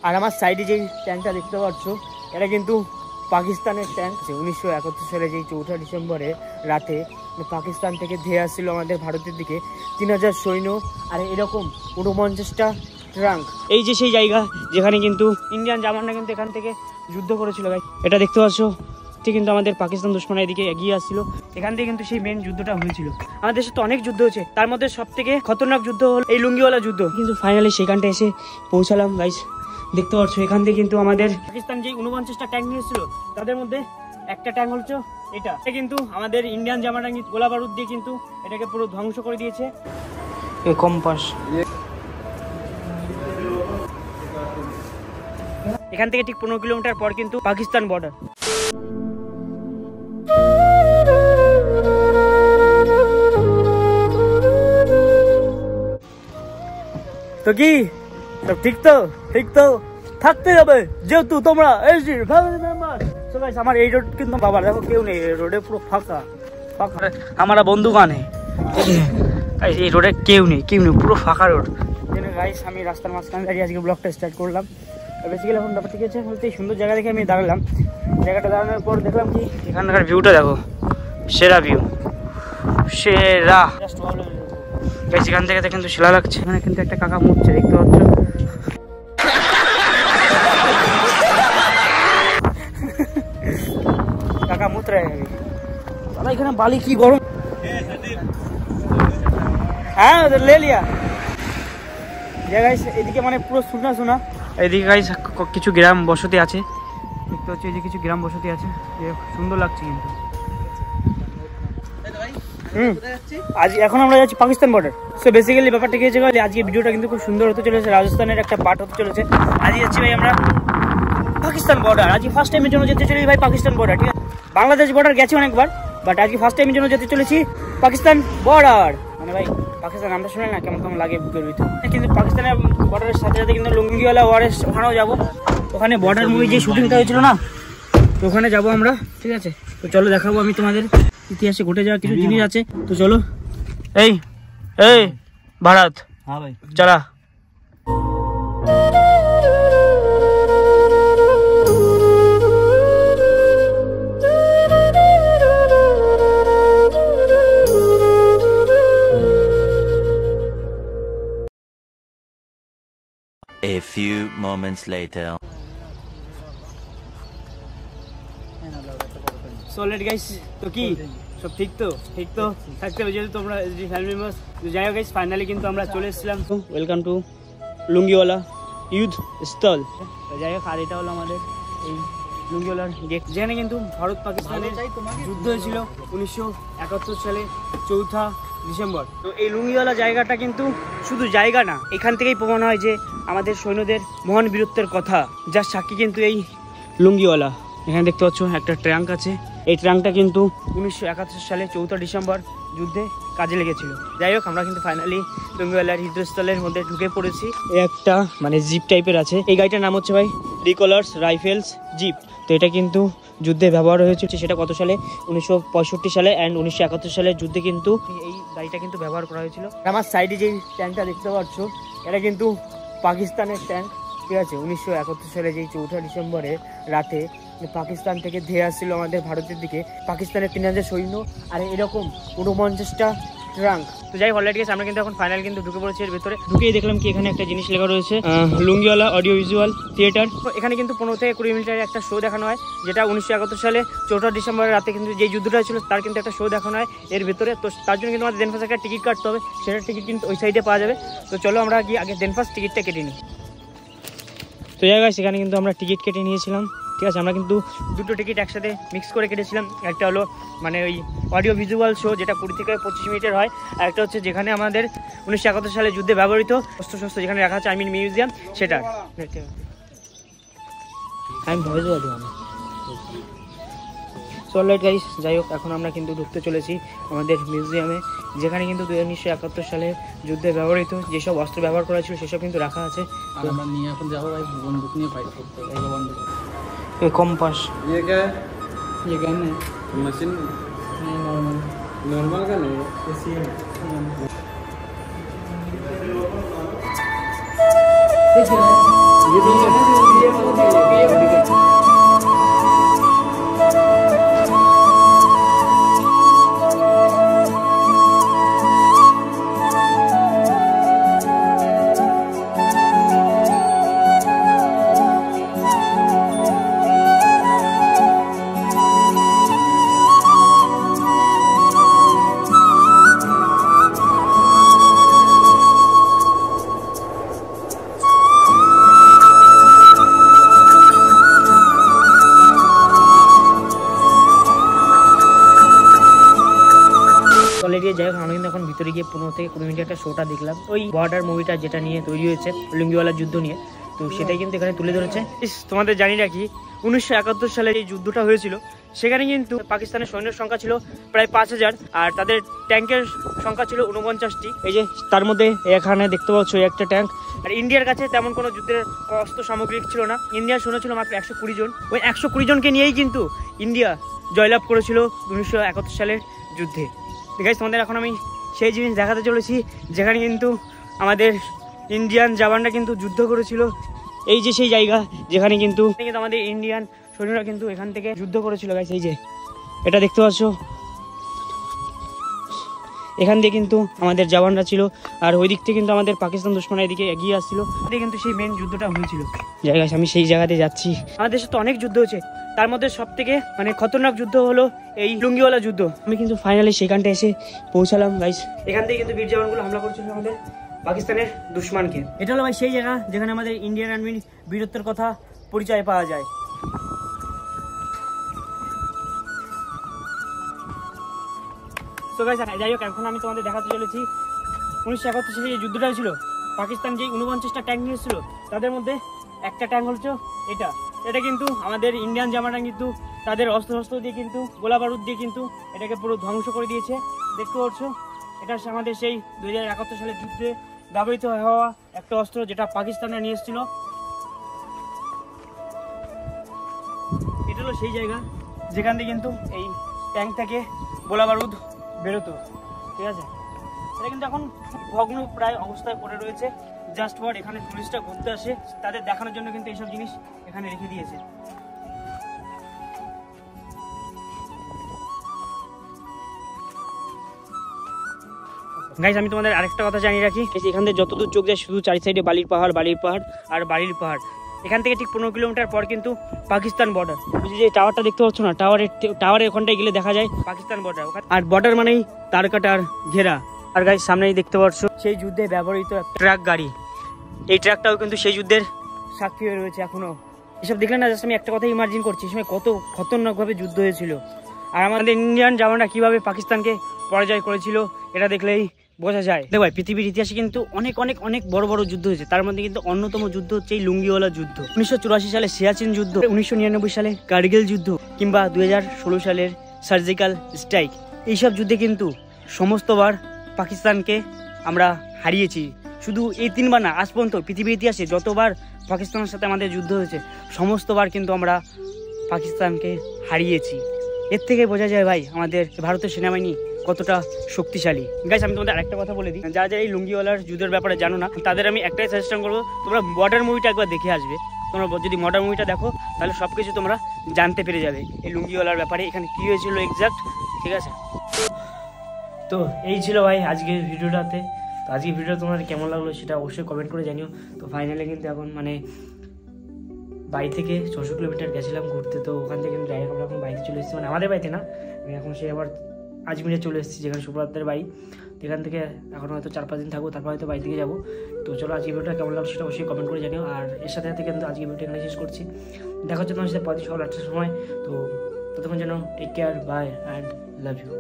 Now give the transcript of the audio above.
আর আমার সাইডে যেই ট্যাঙ্কটা দেখতে পাচ্ছ এটা কিন্তু পাকিস্তানের ট্যাঙ্ক। 1971 সালে যেই 4 ডিসেম্বরে রাতে পাকিস্তান থেকে ধেয়ে আসছিল আমাদের ভারতের দিকে 3000 সৈন্য আর এরকম 49টা ট্রাঙ্ক। এই যে সেই জায়গা যেখানে কিন্তু ইন্ডিয়ান জামানরা কিন্তু এখান থেকে যুদ্ধ করেছিল ভাই। এটা দেখতে পাচ্ছ ঠিক কিন্তু আমাদের পাকিস্তান দুশ্মনের এদিকে এগিয়ে আসছিল, এখান থেকে কিন্তু সেই মেন যুদ্ধটা হয়েছিল। আমাদের দেশে তো অনেক যুদ্ধ হয়েছে, তার মধ্যে সব থেকে খতরনাক যুদ্ধ হল এই লুঙ্গিওয়ালা যুদ্ধ। কিন্তু ফাইনালি সেখানটা এসে পৌঁছালাম গাইস। দেখতে পাচ্ছ এখান থেকে কিন্তু আমাদের পাকিস্তান যে 49টা ট্যাঙ্ক নিয়েছিল তাদের মধ্যে একটা ট্যাঙ্ক হচ্ছে এটা কিন্তু আমাদের ইন্ডিয়ান জামানরা গোলা বারুদ দিয়ে কিন্তু এটাকে পুরো ধ্বংস করে দিয়েছে। এই কম্পাস এখান থেকে ঠিক 15 কিলোমিটার পর কিন্তু পাকিস্তান বর্ডার। তো কি সব ঠিক তো? ঠিক তো থাকতে হবে যেহেতু তোমরা এসডির ফ্যামিলি মেম্বার। সো গাইস আমার এই রোড কিন্তু বাবা দেখো কেউ নেই, রোডে পুরো ফাঁকা ফাঁকা। हमारा বন্ধু গানে গাইস এই রোডে কেউ নেই পুরো ফাঁকা রোড। গাইস আমি রাস্তার মাঝখানে দাঁড়িয়ে আজকে ব্লগটা স্টার্ট করলাম। বেসিক্যালি এখন ব্যাপার ঠিক আছে বলতে এই সুন্দর জায়গা দেখে আমি দাঁড়ালাম। জায়গাটা দাঁড়ানোর পর দেখলাম কি এখানকার ভিউটা দেখো, সেরা ভিউ, সেরা। গাইস এখান থেকে কিন্তু শিলা লাগছে, এখানে কিন্তু একটা কাকা মুছছে দেখতে পাচ্ছ। কাকা মুত রে দাদা, এখানে বালি কি গরম। হ্যাঁ লে লিয়া গাইস। এদিকে মানে পুরো শোনা শোনা। এদিকে গাইস কিছু গ্রাম বসতি আছে দেখতে হচ্ছে, এই যে কিছু গ্রাম বসতি আছে, সুন্দর লাগছে কিন্তু। আজ এখন আমরা যাচ্ছি পাকিস্তান বর্ডার। সো বেসিক্যালি ব্যাপারটা কি হয়েছে আজকে ভিডিওটা কিন্তু খুব সুন্দর হতে চলেছে, রাজস্থানের একটা পার্ট হতে চলেছে। আজ যাচ্ছি ভাই আমরা পাকিস্তান বর্ডার। আজকে ফার্স্ট টাইমের জন্য যেতে চলেছি ভাই পাকিস্তান বর্ডার। ঠিক আছে, বাংলাদেশ বর্ডার গেছি অনেকবার, বাট আজকে ফার্স্ট টাইমের জন্য যেতে চলেছি পাকিস্তান বর্ডার। মানে ভাই পাকিস্তান নামটা শুনে না কেমন কেমন লাগে বুকের ভিতরে। কিন্তু পাকিস্তানের বর্ডারের সাথে সাথে কিন্তু লুঙ্গিওয়ালা ওয়ারেস ওখানেও যাবো। ওখানে বর্ডার মুভি যে শুটিংটা হয়েছিল না, তো ওখানে যাবো আমরা। ঠিক আছে, তো চলো দেখাবো আমি তোমাদের ইতিহাসে ঘটে যাওয়া কিছু জিনিস আছে। তো চলো এই এই ভারত, হ্যাঁ ভাই চলা। A few moments later. So let guys, তো কি সব ঠিক তো? ঠিক তো থাকতে হবে যেহেতু তোমরা ফ্যামিলি মেম্বার্স। যাই হোক গাইস ফাইনালি কিন্তু আমরা চলে এসেছিলাম। ওয়েলকাম টু লুঙ্গিওয়ালা ইউথ স্থল। যাই হোক আর এটা হলো আমাদের এই লুঙ্গিওয়ালার গেট, যেখানে কিন্তু ভারত পাকিস্তানের যুদ্ধ হয়েছিল 1971 সালে 4 ডিসেম্বর। তো এই লুঙ্গিওয়ালা জায়গাটা কিন্তু শুধু জায়গা না, এখান থেকেই প্রমাণ হয় যে আমাদের সৈন্যদের মহান বীরত্বের কথা, যার সাক্ষী কিন্তু এই লুঙ্গিওয়ালা। এখানে দেখতে পাচ্ছ একটা ট্রাঙ্ক আছে, এই ট্রাঙ্কটা কিন্তু 1971 সালে 4 ডিসেম্বর যুদ্ধে কাজে লেগেছিল। যাই হোক আমরা কিন্তু ফাইনালি লুঙ্গিওয়ালার যুদ্ধস্থলের মধ্যে ঢুকে পড়েছি। একটা মানে জিপ টাইপের আছে, এই গাড়িটার নাম হচ্ছে ভাই রিকলার্স রাইফেলস জিপ। তো এটা কিন্তু যুদ্ধে ব্যবহার হয়েছে, সেটা কত সালে 1965 সালে অ্যান্ড 1971 সালের যুদ্ধে কিন্তু এই গাড়িটা কিন্তু ব্যবহার করা হয়েছিল। আমার সাইডে যেই ট্যাঙ্কটা দেখতে পাচ্ছ এটা কিন্তু পাকিস্তানের ট্যাঙ্ক। ঠিক আছে, 1971 সালে যেই 4 ডিসেম্বরে রাতে পাকিস্তান থেকে ধেয়ে আসছিল আমাদের ভারতের দিকে পাকিস্তানের 3000 সৈন্য আর এরকম 49টা ট্রাঙ্ক। তো যাই অলরেডি গেছে আমরা কিন্তু এখন ফাইনাল কিন্তু ঢুকে পড়েছি এর ভিতরে। ঢুকেই দেখলাম কি এখানে একটা জিনিস লেখা রয়েছে লুঙ্গিওয়ালা অডিও ভিজুয়াল থিয়েটার। এখানে কিন্তু 15 থেকে 20 মিনিটের একটা শো দেখানো হয়, যেটা 1971 সালে 4 ডিসেম্বরের রাতে কিন্তু যে যুদ্ধটা ছিল তার কিন্তু একটা শো দেখানো হয় এর ভিতরে। তো তার জন্য কিন্তু আমাদের দেনফাস একটা টিকিট কাটতে হবে, সেটার টিকিট কিন্তু ওই সাইডে পাওয়া যাবে। তো চলো আমরা গিয়ে আগে দেনফাস টিকিটটা কেটে নিই। তো যাই হোক সেখানে কিন্তু আমরা টিকিট কেটে নিয়েছিলাম। ঠিক আছে, আমরা কিন্তু দুটো টিকিট একসাথে মিক্স করে কেটেছিলাম। একটা হলো মানে ওই অডিও ভিজুয়াল শো, যেটা 20 থেকে 25 মিনিটের হয়, আর একটা হচ্ছে যেখানে আমাদের 1971 সালে যুদ্ধে ব্যবহৃত অস্ত্রশস্ত্র যেখানে রাখা আছে, মিউজিয়াম, সেটা আমি ভয় দেওয়া দিই। সো অলরাইট গাইস, যাই হোক এখন আমরা কিন্তু ঢুকতে চলেছি আমাদের মিউজিয়ামে, যেখানে কিন্তু 1971 সালে যুদ্ধে ব্যবহৃত যেসব অস্ত্র ব্যবহার করা ছিল সেসব কিন্তু রাখা আছে। আমরা নিয়ে এখন যাবো ভাই বন্দুক নিয়ে ফাইট করতে হবে। বন্দুক ये कॉम्पास ये क्या है? ये गन है, मशीन नहीं नॉर्मल नॉर्मल का नहीं है, ये দিয়ে যাই হোক আমরা কিন্তু এখন ভিতরে গিয়ে 15 থেকে 20 মিনিটের একটা শোটা দেখলাম, ওই বর্ডার মুভিটা যেটা নিয়ে তৈরি হয়েছে লুঙ্গিওয়ালা যুদ্ধ নিয়ে, তো সেটাই কিন্তু এখানে তুলে ধরেছে। তোমাদের জানি রাখি 1971 সালে এই যুদ্ধটা হয়েছিল, সেখানে কিন্তু পাকিস্তানের সৈন্যের সংখ্যা ছিল প্রায় 5000 আর তাদের ট্যাঙ্কের সংখ্যা ছিল 49টি। এই যে তার মধ্যে এখানে দেখতে পাচ্ছ একটা ট্যাঙ্ক। আর ইন্ডিয়ার কাছে তেমন কোনো যুদ্ধের অস্ত্র সামগ্রী ছিল না, ইন্ডিয়ার সৈন্য ছিল মাত্র 120 জন। ওই 120 জনকে নিয়েই কিন্তু ইন্ডিয়া জয়লাভ করেছিল 1971 সালের যুদ্ধে। ঠিক আছে, তোমাদের এখন আমি সেই জিনিস দেখাতে চলেছি যেখানে কিন্তু আমাদের ইন্ডিয়ান জওয়ানরা কিন্তু যুদ্ধ করেছিল। এই যে সেই জায়গা যেখানে কিন্তু আমাদের ইন্ডিয়ান সৈন্যরা কিন্তু এখান থেকে যুদ্ধ করেছিল গাইস। এই যে এটা দেখতে পাচ্ছ, এখান দিয়ে কিন্তু আমাদের জওয়ানরা ছিল, আর ওই দিক থেকে কিন্তু আমাদের পাকিস্তান দুশমনরা এদিকে এগিয়ে আসছিল, কিন্তু সেই মেন যুদ্ধটা হয়েছিল। জায়গা আমি সেই জায়গাতে যাচ্ছি। আমাদের সাথে অনেক যুদ্ধ হয়েছে, তার মধ্যে সব থেকে মানে খতরনাক যুদ্ধ হলো এই লুঙ্গিওয়ালা যুদ্ধ। আমি কিন্তু ফাইনালি সেখানটা এসে পৌঁছালাম গাইস। এখান থেকে কিন্তু বীর জওয়ানগুলো হামলা করেছিল আমাদের পাকিস্তানের দুশমনকে। এটা হলো ভাই সেই জায়গা যেখানে আমাদের ইন্ডিয়ান আর্মির বীরত্বের কথা পরিচয় পাওয়া যায়। তো গাইস যাই হোক, এখন আমি তোমাদের দেখাতে চলেছি 1971 সালে যে যুদ্ধটা হয়েছিল, পাকিস্তান যে 49টা ট্যাঙ্ক নিয়ে এসেছিল তাদের মধ্যে একটা ট্যাঙ্ক হচ্ছে এটা কিন্তু আমাদের ইন্ডিয়ান জওয়ানরা কিন্তু তাদের অস্ত্র দিয়ে কিন্তু গোলা বারুদ দিয়ে কিন্তু এটাকে পুরো ধ্বংস করে দিয়েছে। দেখতে পাচ্ছ, এটা আমাদের সেই 2071 সালের যুদ্ধে ব্যবহৃত হওয়া একটা অস্ত্র যেটা পাকিস্তানে নিয়ে এসেছিল। এটা হলো সেই জায়গা যেখান থেকে কিন্তু এই ট্যাঙ্ক থেকে গোলা বারুদ বেরোতো। ঠিক আছে, এটা কিন্তু এখন ভগ্ন প্রায় অবস্থায় পড়ে রয়েছে। জাস্ট ফর এখানে টুরিস্টরা ঘুরতে আসে, তাদের দেখানোর জন্য কিন্তু এইসব জিনিস এখানে রেখে দিয়েছে। গাইস আমি তোমাদের আরেকটা কথা জানিয়ে রাখি, এখান থেকে যতদূর চোখ যায় শুধু চারি সাইডে বালির পাহাড় আর বালির পাহাড়। এখান থেকে ঠিক 15 কিলোমিটার পর কিন্তু পাকিস্তান বর্ডার। যে টাওয়ারটা দেখতে পাচ্ছ না, টাওয়ারের ওখানটায় গেলে দেখা যায় পাকিস্তান বর্ডার। আর বর্ডার মানেই তার কাটার ঘেরা। আর গাইস সামনেই দেখতে পাচ্ছ সেই যুদ্ধে ব্যবহৃত ট্রাক গাড়ি, এই ট্রাকটাও কিন্তু সেই যুদ্ধের সাক্ষী হয়ে রয়েছে এখনো। এসব দেখলে না জাস্ট আমি একটা কথা ইমাজিন করছি, সময় কত খতরনাকভাবে যুদ্ধ হয়েছিল আর আমাদের ইন্ডিয়ান জওয়ানরা কিভাবে পাকিস্তানকে পরাজয় করেছিল এটা দেখলেই বোঝা যায়। দেখো ভাই, পৃথিবীর ইতিহাসে কিন্তু অনেক অনেক অনেক বড় বড় যুদ্ধ হয়েছে, তার মধ্যে কিন্তু অন্যতম যুদ্ধ হচ্ছে এই লুঙ্গিওয়ালা যুদ্ধ। 1984 সালে সিয়াচিন যুদ্ধ, 1999 সালে কার্গিল যুদ্ধ, কিংবা 2016 সালের সার্জিক্যাল স্ট্রাইক। এইসব যুদ্ধে কিন্তু সমস্তবার পাকিস্তানকে আমরা হারিয়েছি। শুধু এই 3বার না, আজ পর্যন্ত পৃথিবীর ইতিহাসে যতবার পাকিস্তানের সাথে আমাদের যুদ্ধ হয়েছে সমস্তবার কিন্তু আমরা পাকিস্তানকে হারিয়েছি। এর থেকে বোঝা যায় ভাই আমাদের ভারতের সেনাবাহিনী কতটা শক্তিশালী। গাইস আমি তোমাদের আরেকটা কথা বলে দিই, যারা এই লুঙ্গিওয়ালার যুদ্ধের ব্যাপারে জানো না তাদের আমি একটাই সাজেশন করবো, তোমরা বর্ডার মুভিটা একবার দেখে আসবে। তোমরা যদি বর্ডার মুভিটা দেখো তাহলে সব কিছু তোমরা জানতে পেরে যাবে এই লুঙ্গিওয়ালার ব্যাপারে, এখানে কী হয়েছিল এক্সাক্ট। ঠিক আছে, তো এই ছিল ভাই আজকের ভিডিওটাতে। তো আজকের ভিডিও তোমার কেমন লাগলো সেটা অবশ্যই কমেন্ট করে জানিও। তো ফাইনালি কিন্তু এখন মানে বাড়ি থেকে 600 কিলোমিটার গেছিলাম ঘুরতে, তো ওখান থেকে কিন্তু ডাইরেক্ট আমরা এখন বাড়িতে চলে এসেছি, মানে আমাদের বাড়িতে না, আমি এখন সে আবার আজমিরে চলে এসেছি যেখানে সুব্রতের বাড়ি। এখান থেকে এখন হয়তো 4-5 দিন থাকবো, তারপর হয়তো বাড়ি থেকে যাবো। তো চলো আজকে ভিডিওটা কেমন লাগলো সেটা অবশ্যই কমেন্ট করে জানিও। আর এর সাথে সাথে কিন্তু আজকে ভিডিওটা এখানে শেষ করছি। দেখা হচ্ছে তোমার সাথে পরদিন সকাল 8টার সময়। তো ততক্ষণ যেন take care, bye and love you.